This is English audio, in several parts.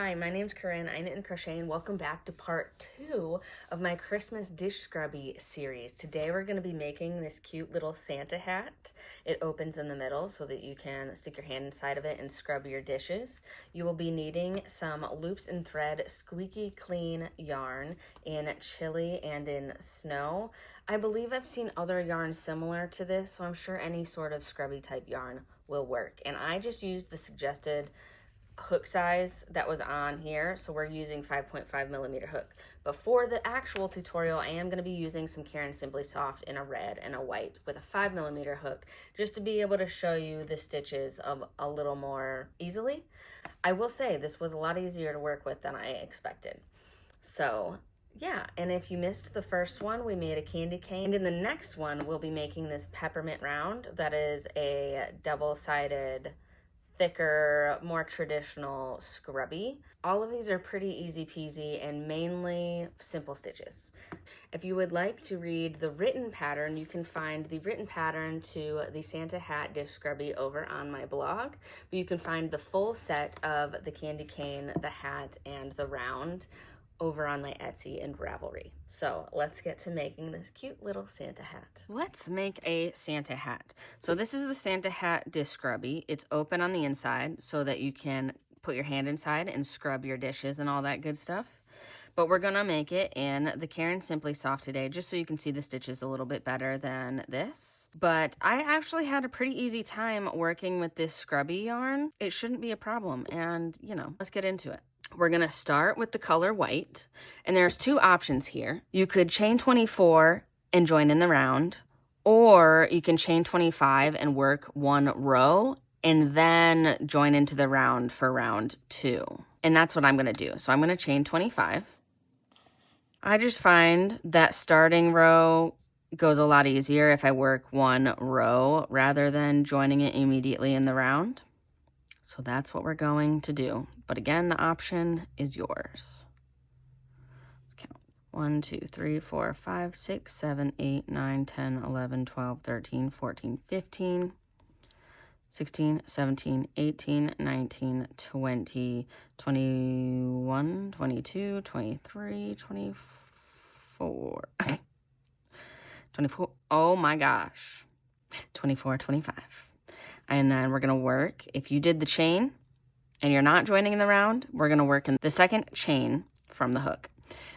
Hi, my name's Corinne. I knit and crochet, and welcome back to part 2 of my Christmas dish scrubby series. Today we're going to be making this cute little Santa hat. It opens in the middle so that you can stick your hand inside of it and scrub your dishes. You will be needing some loops and thread squeaky clean yarn in chili and in snow. I believe I've seen other yarns similar to this, so I'm sure any sort of scrubby type yarn will work. And I just used the suggested hook size that was on here, so we're using 5.5 millimeter hook. But for the actual tutorial, I am going to be using some Caron Simply Soft in a red and a white with a 5 millimeter hook, just to be able to show you the stitches a little more easily. I will say this was a lot easier to work with than I expected. So yeah, and if you missed the first one, we made a candy cane. And in the next one, we'll be making this peppermint round that is a double-sided, thicker, more traditional scrubby. All of these are pretty easy peasy and mainly simple stitches. If you would like to read the written pattern, you can find the written pattern to the Santa Hat Dish Scrubby over on my blog. But you can find the full set of the candy cane, the hat, and the round over on my Etsy and Ravelry. So let's get to making this cute little Santa hat. Let's make a Santa hat. So this is the Santa Hat Dish Scrubby. It's open on the inside so that you can put your hand inside and scrub your dishes and all that good stuff. But we're gonna make it in the Caron Simply Soft today, just so you can see the stitches a little bit better than this. But I actually had a pretty easy time working with this scrubby yarn. It shouldn't be a problem, and you know, let's get into it. We're gonna start with the color white, and there's two options here. You could chain 24 and join in the round, or you can chain 25 and work one row and then join into the round for round 2. And that's what I'm gonna do. So I'm gonna chain 25. I just find that starting row goes a lot easier if I work one row rather than joining it immediately in the round. So that's what we're going to do. But again, the option is yours. Let's count. 1, 2, 3, 4, 5, 6, 7, 8, 9, 10, 11, 12, 13, 14, 15, 16, 17, 18, 19, 20, 21, 22, 23, 24. 24. Oh my gosh. 24, 25. And then we're going to work, if you did the chain and you're not joining in the round, we're going to work in the second chain from the hook.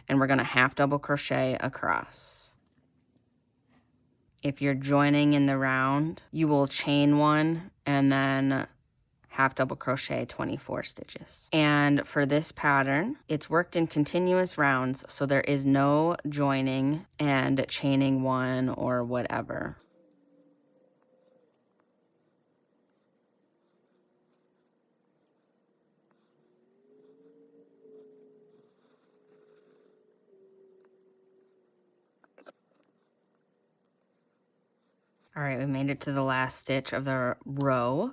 And we're going to half double crochet across. If you're joining in the round, you will chain one and then half double crochet 24 stitches. And for this pattern, it's worked in continuous rounds, so there is no joining and chaining one or whatever. All right, we made it to the last stitch of the row.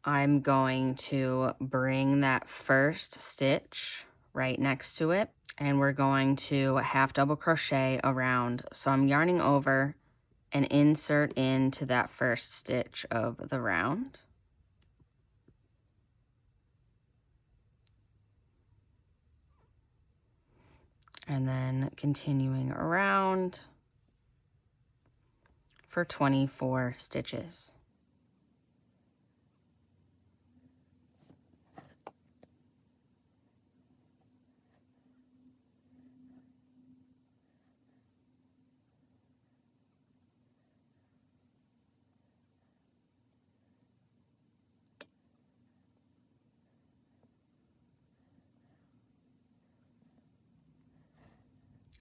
I'm going to bring that first stitch right next to it, and we're going to half double crochet around. So I'm yarning over and insert into that first stitch of the round. And then continuing around for 24 stitches.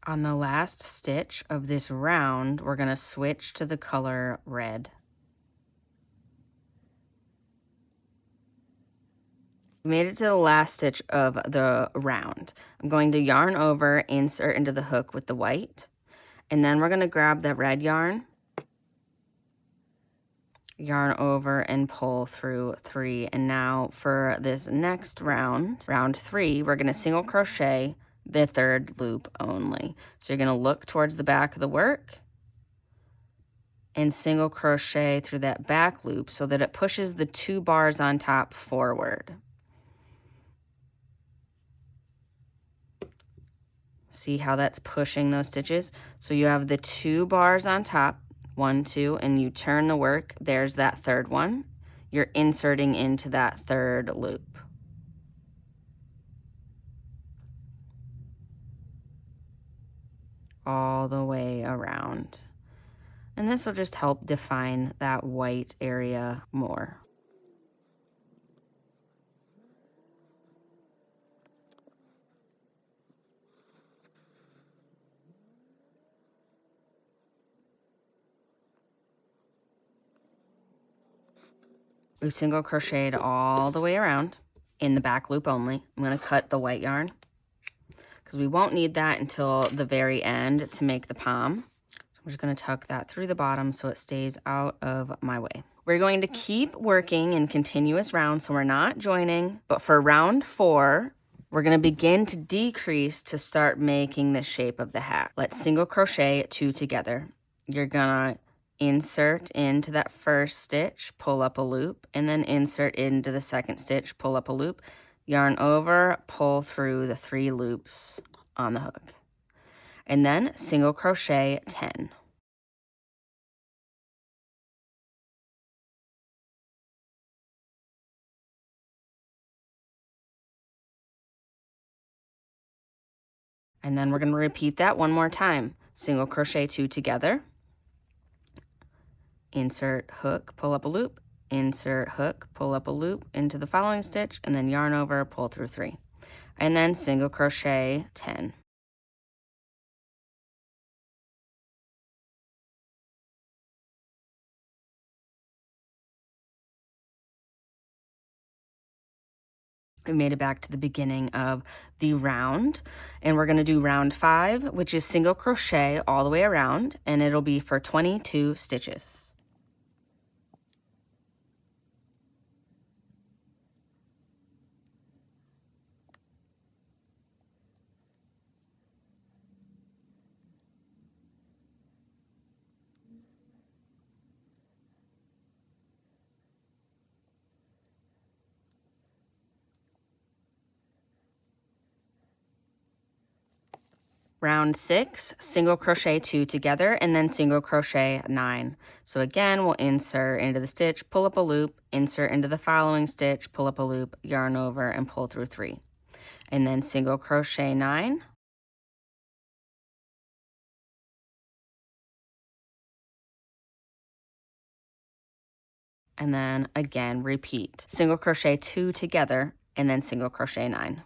On the last stitch of this round, we're going to switch to the color red. We made it to the last stitch of the round. I'm going to yarn over, insert into the hook with the white, and then we're going to grab the red yarn, yarn over and pull through 3. And now for this next round, round 3, we're going to single crochet the third loop only. So you're going to look towards the back of the work and single crochet through that back loop so that it pushes the 2 bars on top forward. See how that's pushing those stitches? So you have the 2 bars on top, 1, 2, and you turn the work. There's that 3rd one. You're inserting into that 3rd loop. All the way around. And this will just help define that white area more. We've single crocheted all the way around in the back loop only. I'm going to cut the white yarn because we won't need that until the very end to make the pom. So I'm just going to tuck that through the bottom so it stays out of my way. We're going to keep working in continuous rounds, so we're not joining, but for round 4, we're going to begin to decrease to start making the shape of the hat. Let's single crochet 2 together. You're going to insert into that first stitch, pull up a loop, and then insert into the second stitch, pull up a loop, yarn over, pull through the 3 loops on the hook, and then single crochet 10. And then we're going to repeat that one more time. Single crochet 2 together, insert hook, pull up a loop, insert hook, pull up a loop into the following stitch, and then yarn over, pull through 3. And then single crochet 10. We made it back to the beginning of the round, and we're going to do round 5, which is single crochet all the way around, and it'll be for 22 stitches. Round 6, single crochet 2 together, and then single crochet 9. So again, we'll insert into the stitch, pull up a loop, insert into the following stitch, pull up a loop, yarn over, and pull through 3. And then single crochet 9. And then again, repeat. Single crochet 2 together, and then single crochet 9.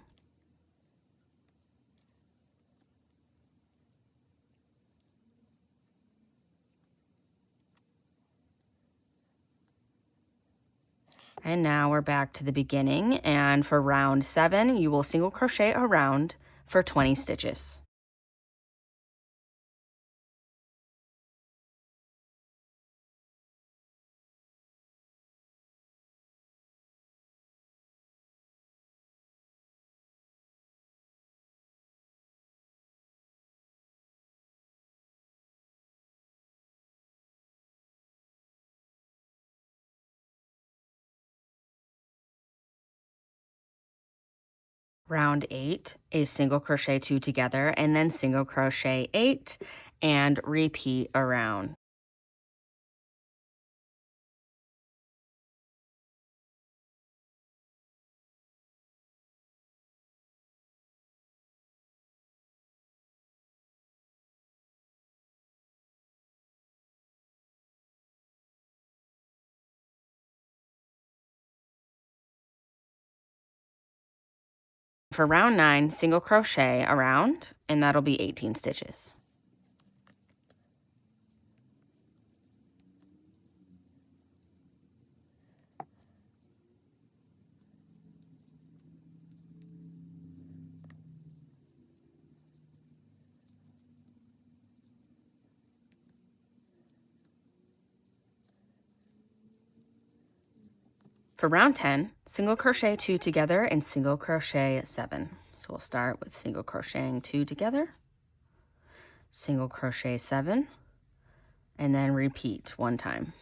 And now we're back to the beginning, and for round 7, you will single crochet around for 20 stitches. Round 8 is single crochet 2 together, and then single crochet 8, and repeat around. For round 9, single crochet around, and that'll be 18 stitches. For round 10, single crochet 2 together and single crochet 7. So we'll start with single crocheting 2 together, single crochet 7, and then repeat one time.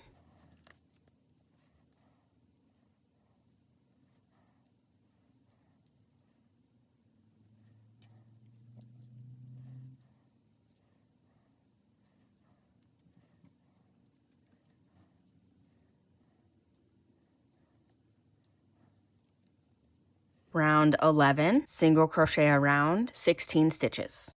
Round 11, single crochet around, 16 stitches.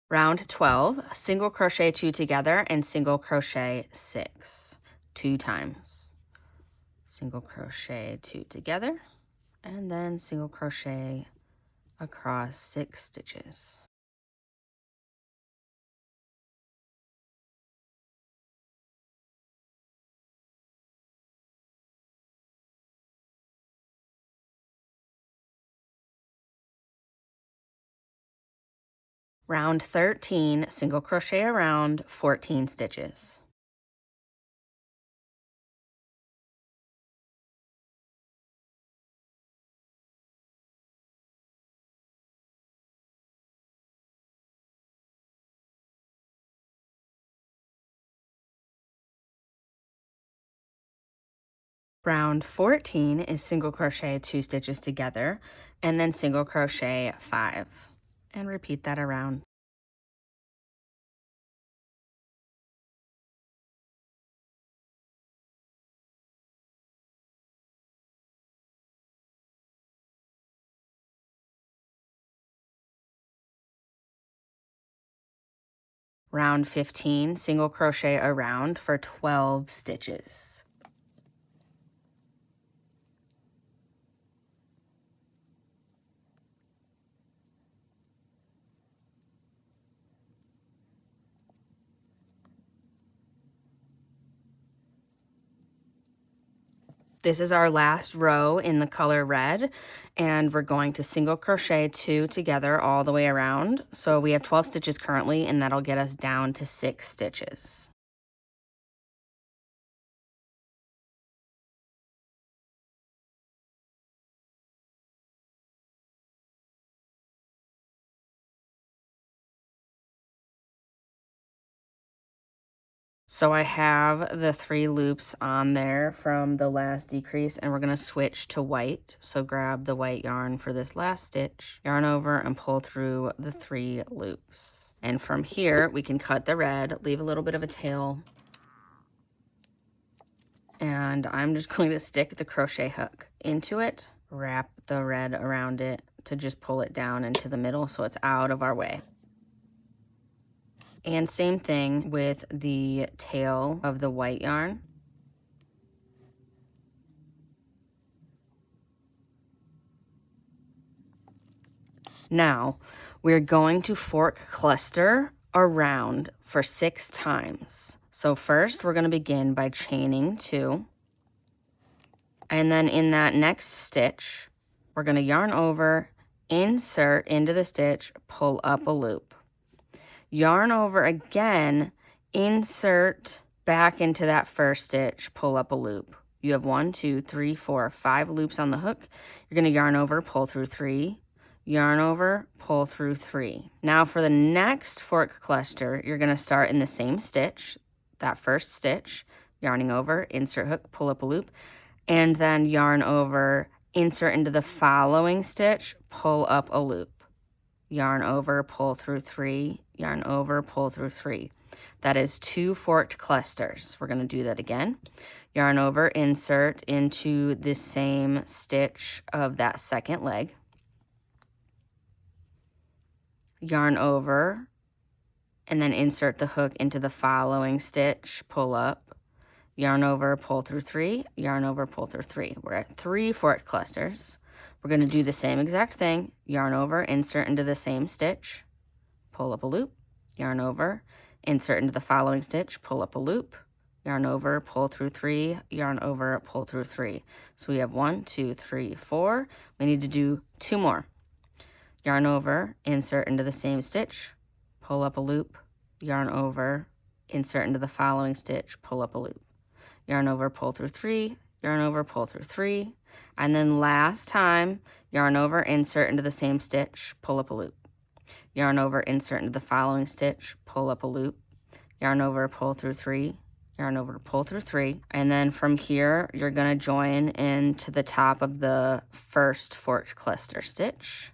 Round 12, single crochet 2 together and single crochet 6, 2 times. Single crochet 2 together and then single crochet across 6 stitches. Round 13, single crochet around, 14 stitches. Round 14 is single crochet 2 stitches together and then single crochet 5 and repeat that around. Round 15, single crochet around for 12 stitches. This is our last row in the color red, and we're going to single crochet 2 together all the way around. So we have 12 stitches currently, and that'll get us down to 6 stitches. So I have the 3 loops on there from the last decrease, and we're going to switch to white. So grab the white yarn for this last stitch, yarn over and pull through the 3 loops. And from here, we can cut the red, leave a little bit of a tail. And I'm just going to stick the crochet hook into it, wrap the red around it to just pull it down into the middle so it's out of our way. And same thing with the tail of the white yarn. Now, we're going to fork cluster around for 6 times. So first, we're going to begin by chaining 2. And then in that next stitch, we're going to yarn over, insert into the stitch, pull up a loop. Yarn over again, insert back into that first stitch, pull up a loop. You have 1, 2, 3, 4, 5 loops on the hook. You're going to yarn over, pull through 3, yarn over, pull through 3. Now for the next fork cluster, you're going to start in the same stitch, that first stitch, yarning over, insert hook, pull up a loop, and then yarn over, insert into the following stitch, pull up a loop. Yarn over, pull through 3, yarn over, pull through 3. That is 2 forked clusters. We're going to do that again. Yarn over, insert into the same stitch of that second leg. Yarn over, and then insert the hook into the following stitch, pull up, yarn over, pull through 3, yarn over, pull through 3. We're at 3 forked clusters. We're going to do the same exact thing, yarn over, insert into the same stitch, pull up a loop, yarn over, insert into the following stitch, pull up a loop, yarn over, pull through 3, yarn over, pull through 3. So we have 1, 2, 3, 4. We need to do 2 more. Yarn over, insert into the same stitch, pull up a loop, yarn over, insert into the following stitch, pull up a loop. Yarn over, pull through 3, yarn over, pull through 3. And then last time, yarn over, insert into the same stitch, pull up a loop. Yarn over, insert into the following stitch, pull up a loop. Yarn over, pull through 3, yarn over to pull through 3, and then from here you're going to join into the top of the first forked cluster stitch,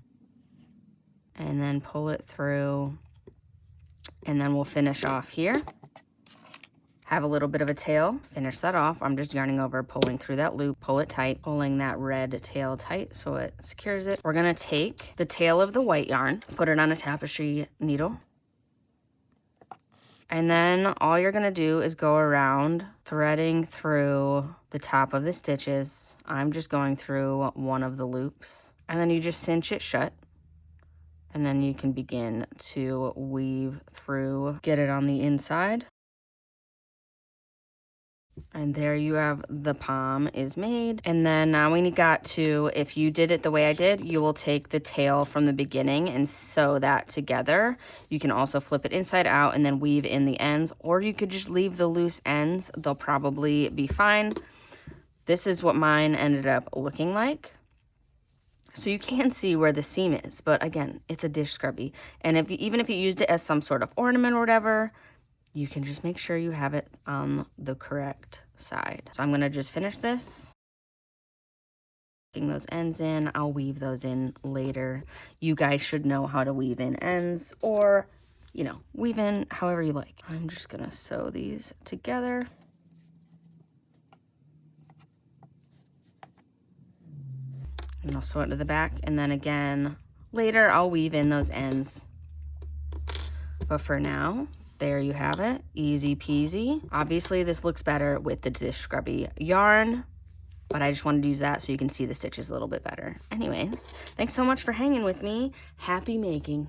and then pull it through, and then we'll finish off here. Have a little bit of a tail, finish that off. I'm just yarning over, pulling through that loop, pull it tight, pulling that red tail tight so it secures it. We're gonna take the tail of the white yarn, put it on a tapestry needle, and then all you're gonna do is go around threading through the top of the stitches. I'm just going through one of the loops, and then you just cinch it shut. And then you can begin to weave through, get it on the inside. And there you have the pom is made. And then now we got to, if you did it the way I did, you will take the tail from the beginning and sew that together. You can also flip it inside out and then weave in the ends, or you could just leave the loose ends. They'll probably be fine. This is what mine ended up looking like. So you can see where the seam is, but again, it's a dish scrubby. And even if you used it as some sort of ornament or whatever, you can just make sure you have it on the correct side. So I'm gonna just finish this. Getting those ends in, I'll weave those in later. You guys should know how to weave in ends, or, you know, weave in however you like. I'm just gonna sew these together. And I'll sew it to the back, and then again, later I'll weave in those ends. But for now, there you have it, easy peasy. Obviously this looks better with the dish scrubby yarn, but I just wanted to use that so you can see the stitches a little bit better. Anyways, thanks so much for hanging with me. Happy making.